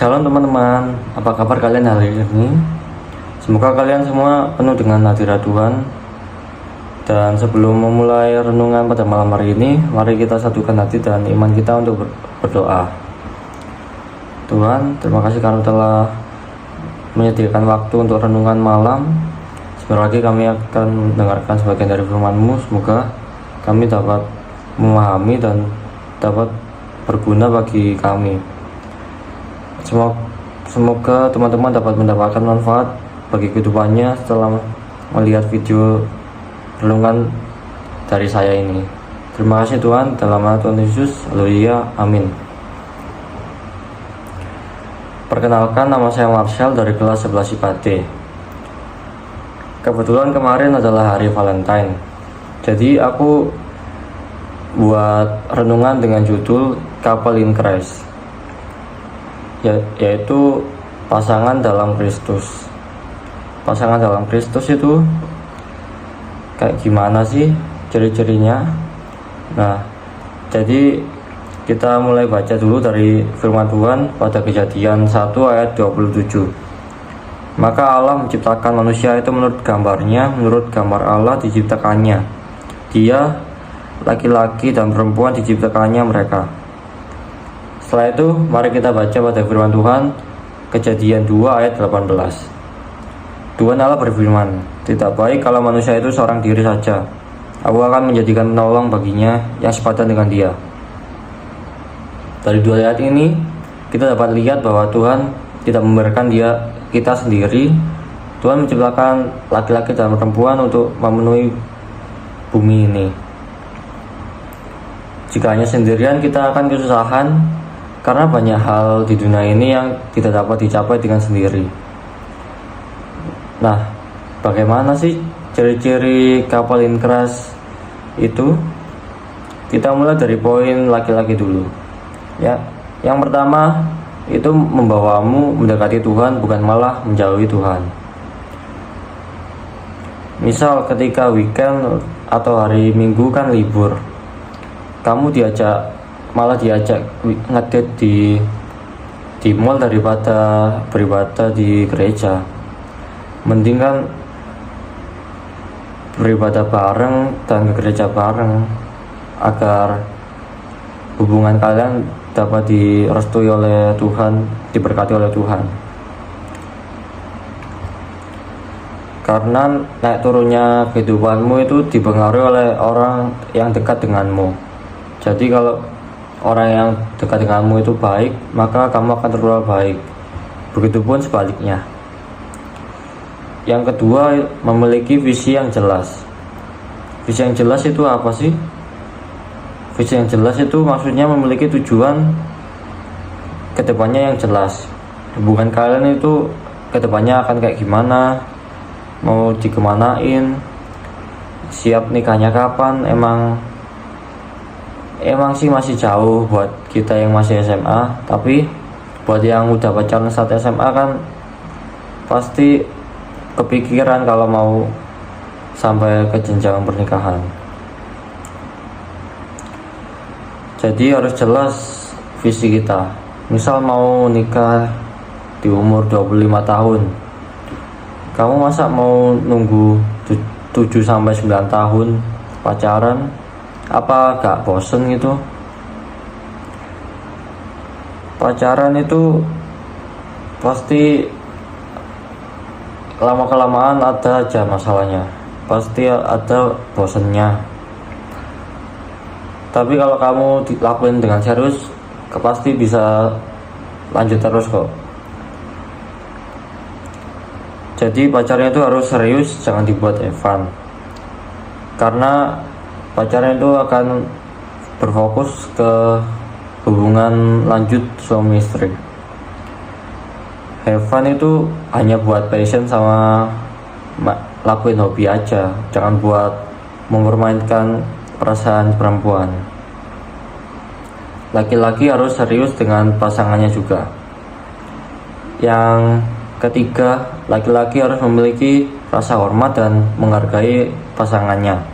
Shalom teman-teman, apa kabar kalian hari ini? Semoga kalian semua penuh dengan hadirat Tuhan. Dan sebelum memulai renungan pada malam hari ini, mari kita satukan hati dan iman kita untuk berdoa. Tuhan, terima kasih karena telah menyediakan waktu untuk renungan malam. Sebentar lagi kami akan mendengarkan sebagian dari firman-Mu. Semoga kami dapat memahami dan dapat berguna bagi kami. Semoga teman-teman dapat mendapatkan manfaat bagi kehidupannya setelah melihat video renungan dari saya ini. Terima kasih Tuhan, dalam nama Tuhan Yesus, haleluya, amin. Perkenalkan, nama saya Marshall dari kelas 11 IPAD. Kebetulan kemarin adalah hari Valentine, jadi aku buat renungan dengan judul Couple in Christ, yaitu pasangan dalam Kristus. Pasangan dalam Kristus itu kayak gimana sih ciri-cirinya? Nah, jadi kita mulai baca dulu dari firman Tuhan pada Kejadian 1 ayat 27. Maka Allah menciptakan manusia itu menurut gambarnya, menurut gambar Allah diciptakannya. Dia, laki-laki dan perempuan diciptakannya mereka. Setelah itu, mari kita baca pada firman Tuhan, Kejadian 2 ayat 18. Tuhan Allah berfirman, tidak baik kalau manusia itu seorang diri saja. Aku akan menjadikan penolong baginya yang sepadan dengan dia. Dari dua ayat ini, kita dapat lihat bahwa Tuhan tidak memberikan kita sendiri. Tuhan menciptakan laki-laki dan perempuan untuk memenuhi bumi ini. Jika hanya sendirian, kita akan kesusahan, karena banyak hal di dunia ini yang tidak dapat dicapai dengan sendiri. Nah, bagaimana sih ciri-ciri couple in Christ itu? Kita mulai dari poin laki-laki dulu. Ya, yang pertama itu membawamu mendekati Tuhan, bukan malah menjauhi Tuhan. Misal ketika weekend atau hari Minggu kan libur, kamu malah diajak ngedate di mall daripada beribadah di gereja. Mending kan beribadah bareng dan ke gereja bareng, agar hubungan kalian dapat direstui oleh Tuhan, diberkati oleh Tuhan. Karena naik turunnya kehidupanmu itu dipengaruhi oleh orang yang dekat denganmu. Jadi kalau orang yang dekat denganmu itu baik, maka kamu akan terus baik. Begitupun sebaliknya. Yang kedua, memiliki visi yang jelas. Visi yang jelas itu apa sih? Visi yang jelas itu maksudnya memiliki tujuan kedepannya yang jelas. Hubungan kalian itu kedepannya akan kayak gimana, mau dikemanain, siap nikahnya kapan. Emang sih masih jauh buat kita yang masih SMA, tapi buat yang udah pacaran saat SMA kan pasti kepikiran kalau mau sampai ke jenjang pernikahan. Jadi harus jelas visi kita. Misal mau nikah di umur 25 tahun, kamu masa mau nunggu 7-9 tahun pacaran? Apa gak bosen gitu? Pacaran itu pasti lama-kelamaan ada aja masalahnya, pasti ada bosennya. Tapi kalau kamu dilakuin dengan serius, pasti bisa lanjut terus kok. Jadi pacarnya itu harus serius, jangan dibuat fun. Karena pacarnya itu akan berfokus ke hubungan lanjut suami istri. Have fun itu hanya buat passion sama lakuin hobi aja, jangan buat mempermainkan perasaan perempuan. Laki-laki harus serius dengan pasangannya juga. Yang ketiga, laki-laki harus memiliki rasa hormat dan menghargai pasangannya.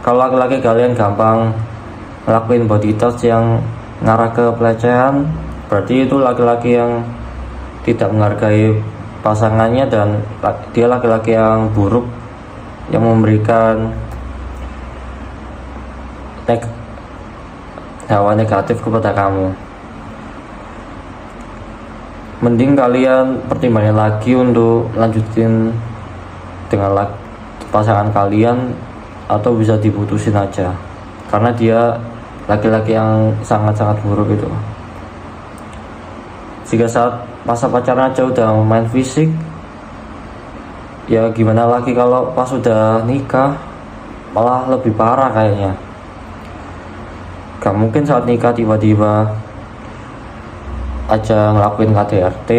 Kalau laki-laki kalian gampang ngelakuin body touch yang ngarah ke pelecehan, berarti itu laki-laki yang tidak menghargai pasangannya, dan dia laki-laki yang buruk, yang memberikan hawa negatif kepada kamu. Mending kalian pertimbangkan lagi untuk lanjutin dengan pasangan kalian, atau bisa diputusin aja, karena dia laki-laki yang sangat-sangat buruk itu. Jika saat masa pacaran aja udah main fisik, ya gimana lagi kalau pas udah nikah, malah lebih parah kayaknya. Gak mungkin saat nikah tiba-tiba aja ngelakuin KDRT.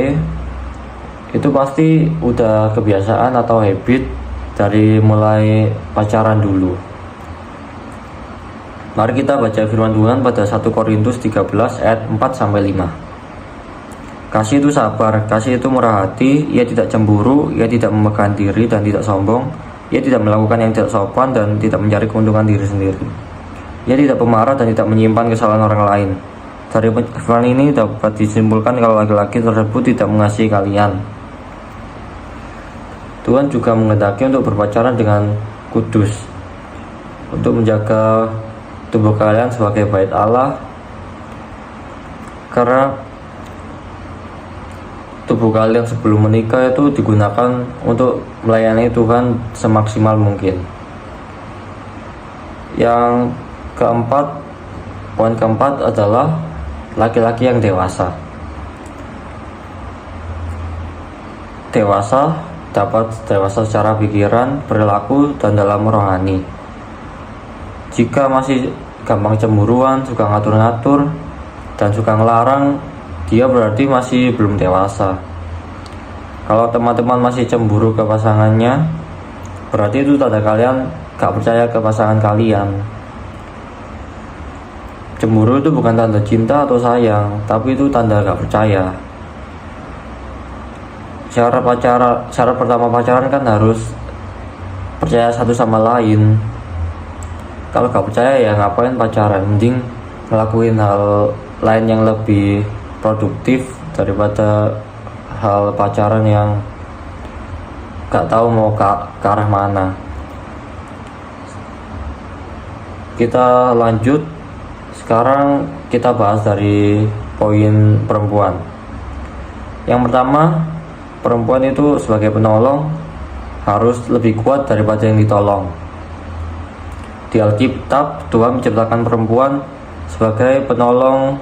Itu pasti udah kebiasaan atau habit dari mulai pacaran dulu. Mari kita baca firman Tuhan pada 1 Korintus 13 ayat 4-5. Kasih itu sabar, kasih itu murah hati, ia tidak cemburu, ia tidak memegang diri dan tidak sombong, ia tidak melakukan yang tidak sopan dan tidak mencari keuntungan diri sendiri. Ia tidak pemarah dan tidak menyimpan kesalahan orang lain. Dari firman ini dapat disimpulkan kalau laki-laki tersebut tidak mengasihi kalian. Tuhan juga menghendaki untuk berpacaran dengan kudus, untuk menjaga tubuh kalian sebagai bait Allah, karena tubuh kalian sebelum menikah itu digunakan untuk melayani Tuhan semaksimal mungkin. Yang keempat, poin keempat adalah laki-laki yang dewasa. Dapat dewasa secara pikiran, perilaku, dan dalam rohani. Jika masih gampang cemburuan, suka ngatur-ngatur, dan suka ngelarang, dia berarti masih belum dewasa. Kalau teman-teman masih cemburu ke pasangannya, berarti itu tanda kalian gak percaya ke pasangan kalian. Cemburu itu bukan tanda cinta atau sayang, tapi itu tanda gak percaya. Syarat pertama pacaran kan harus percaya satu sama lain. Kalau gak percaya ya ngapain pacaran, mending ngelakuin hal lain yang lebih produktif daripada hal pacaran yang gak tahu mau ke arah mana. Kita lanjut, sekarang kita bahas dari poin perempuan. Yang pertama, perempuan itu sebagai penolong harus lebih kuat daripada yang ditolong. Di Alkitab, Tuhan menciptakan perempuan sebagai penolong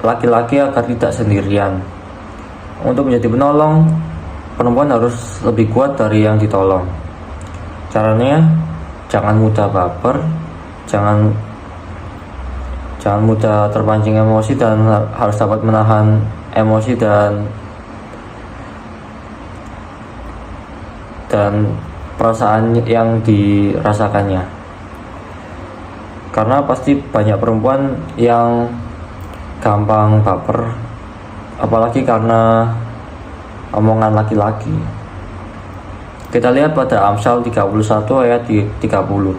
laki-laki agar tidak sendirian. Untuk menjadi penolong, perempuan harus lebih kuat dari yang ditolong. Caranya, jangan mudah baper, jangan mudah terpancing emosi, dan harus dapat menahan emosi dan perasaan yang dirasakannya. Karena pasti banyak perempuan yang gampang baper, apalagi karena omongan laki-laki. Kita lihat pada Amsal 31 ayat 30.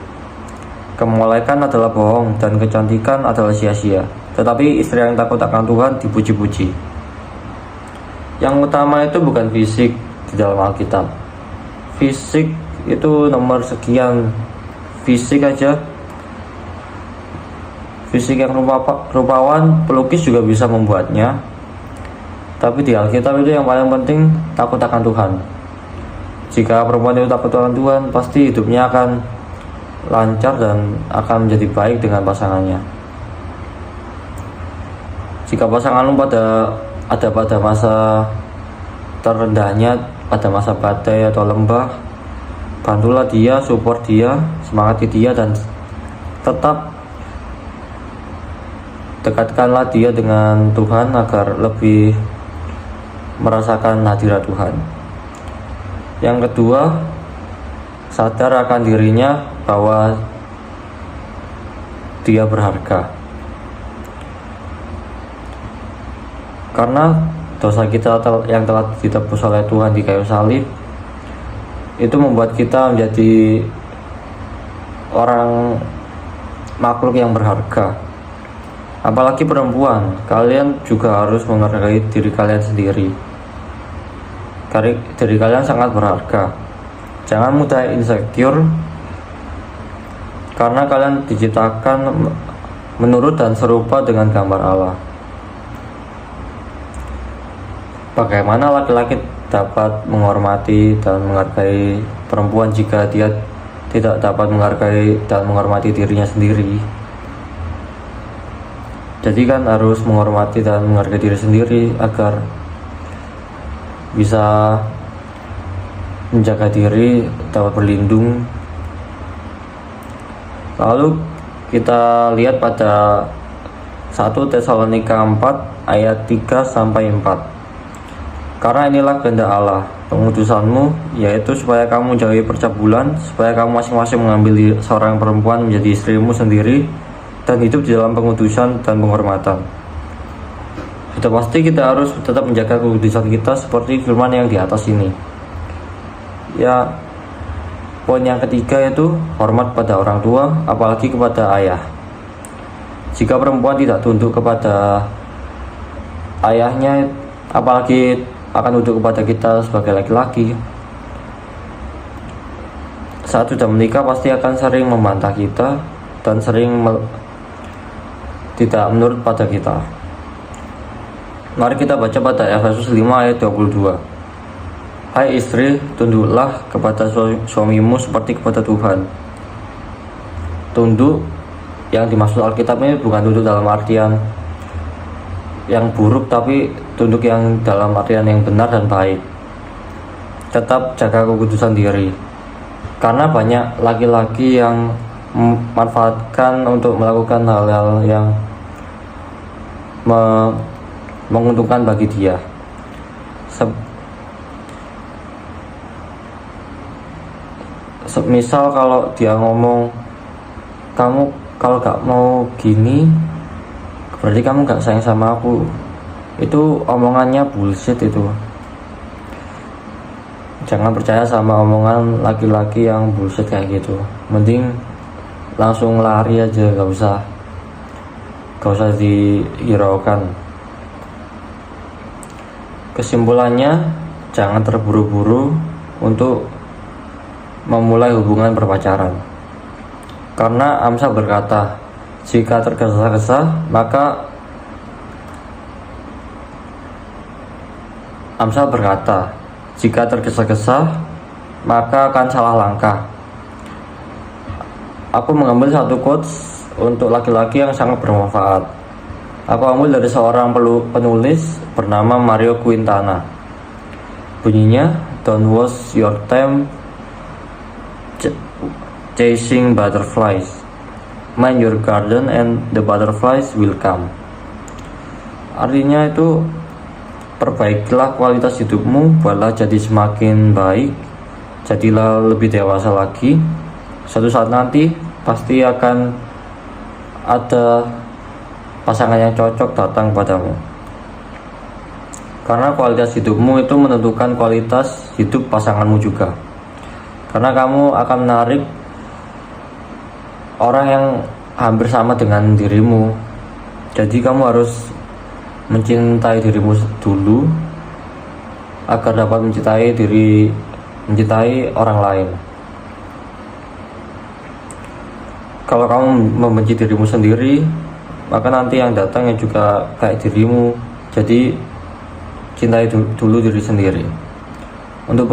Kemolekan adalah bohong dan kecantikan adalah sia-sia, tetapi istri yang takut akan Tuhan dipuji-puji. Yang utama itu bukan fisik di dalam Alkitab. Fisik itu nomor sekian, fisik aja. Fisik yang rupawan, pelukis juga bisa membuatnya. Tapi di Alkitab itu yang paling penting takut akan Tuhan. Jika perempuan itu takut akan Tuhan, pasti hidupnya akan lancar dan akan menjadi baik dengan pasangannya. Jika pasanganmu ada pada masa terendahnya, pada masa badai atau lembah, bantulah dia, support dia, semangati dia, dan tetap dekatkanlah dia dengan Tuhan agar lebih merasakan hadirat Tuhan. Yang kedua, sadar akan dirinya bahwa dia berharga. Karena dosa kita yang telah ditebus oleh Tuhan di kayu salib itu membuat kita menjadi makhluk yang berharga. Apalagi perempuan, kalian juga harus menghargai diri kalian sendiri. Diri kalian sangat berharga. Jangan mudah insecure, karena kalian diciptakan menurut dan serupa dengan gambar Allah. Bagaimana laki-laki dapat menghormati dan menghargai perempuan jika dia tidak dapat menghargai dan menghormati dirinya sendiri? Jadi kan harus menghormati dan menghargai diri sendiri agar bisa menjaga diri, dapat berlindung. Lalu kita lihat pada 1 Tesalonika 4 ayat 3-4. Karena inilah kehendak Allah, pengutusanmu, yaitu supaya kamu menjauhi percabulan, supaya kamu masing-masing mengambil seorang perempuan menjadi istrimu sendiri, dan hidup di dalam pengudusan dan penghormatan. Sudah pasti kita harus tetap menjaga kekudusan kita seperti firman yang di atas ini. Ya, poin yang ketiga yaitu hormat pada orang tua, apalagi kepada ayah. Jika perempuan tidak tunduk kepada ayahnya, apalagi akan tunduk kepada kita sebagai laki-laki, saat sudah menikah pasti akan sering membantah kita dan sering tidak menurut pada kita. Mari kita baca pada Efesus 5 ayat 22. Hai istri, tunduklah kepada suamimu seperti kepada Tuhan. Tunduk yang dimaksud Alkitab ini bukan tunduk dalam artian yang buruk, tapi tunduk yang dalam artian yang benar dan baik. Tetap jaga kekudusan diri, karena banyak laki-laki yang memanfaatkan untuk melakukan hal-hal yang menguntungkan bagi dia. Misal kalau dia ngomong, kamu kalau gak mau gini berarti kamu gak sayang sama aku, itu omongannya bullshit itu. Jangan percaya sama omongan laki-laki yang bullshit kayak gitu. Mending langsung lari aja, gak usah dihiraukan. Kesimpulannya, jangan terburu-buru untuk memulai hubungan berpacaran. Karena Amsal berkata, jika tergesa-gesa maka akan salah langkah. Aku mengambil satu quotes untuk laki-laki yang sangat bermanfaat. Aku ambil dari seorang penulis bernama Mario Quintana. Bunyinya, don't waste your time chasing butterflies. Mind your garden and the butterflies will come. Artinya itu, perbaikilah kualitas hidupmu, buatlah jadi semakin baik, jadilah lebih dewasa lagi. Suatu saat nanti pasti akan ada pasangan yang cocok datang padamu. Karena kualitas hidupmu itu menentukan kualitas hidup pasanganmu juga. Karena kamu akan menarik orang yang hampir sama dengan dirimu. Jadi kamu harus mencintai dirimu dulu agar dapat mencintai orang lain. Kalau kamu membenci dirimu sendiri, maka nanti yang datang yang juga kayak dirimu. Jadi cintai dulu diri sendiri. Untuk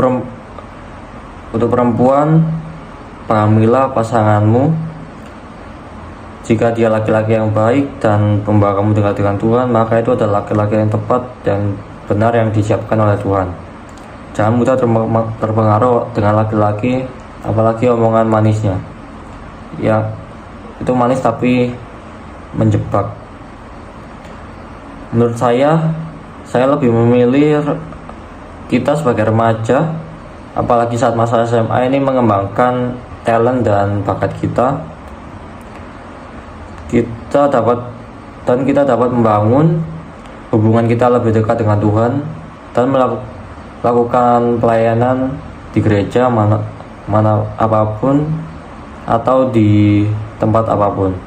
perempuan, pahamilah pasanganmu. Jika dia laki-laki yang baik dan membawa kamu dekat dengan Tuhan, maka itu adalah laki-laki yang tepat dan benar yang disiapkan oleh Tuhan. Jangan mudah terpengaruh dengan laki-laki, apalagi omongan manisnya. Ya, itu manis tapi menjebak. Menurut saya lebih memilih kita sebagai remaja, apalagi saat masa SMA ini, mengembangkan talent dan bakat kita. Kita dapat membangun hubungan kita lebih dekat dengan Tuhan dan melakukan pelayanan di gereja mana apapun atau di tempat apapun.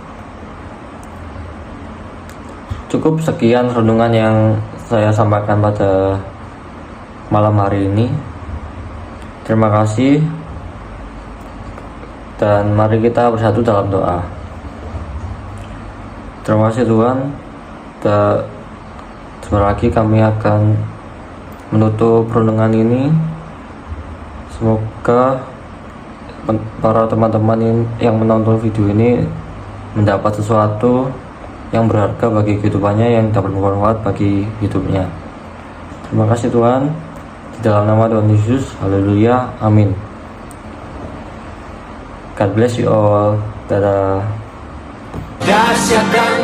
cukup sekian renungan yang saya sampaikan pada malam hari ini. Terima kasih, dan mari kita bersatu dalam doa. Terima kasih Tuhan. Sebentar lagi kami akan menutup renungan ini. Semoga para teman-teman yang menonton video ini mendapat sesuatu yang berharga bagi kehidupannya, yang dapat bermanfaat bagi hidupnya. Terima kasih Tuhan. Di dalam nama Tuhan Yesus, haleluya, amin. God bless you all. Dadah. Dahsyat dan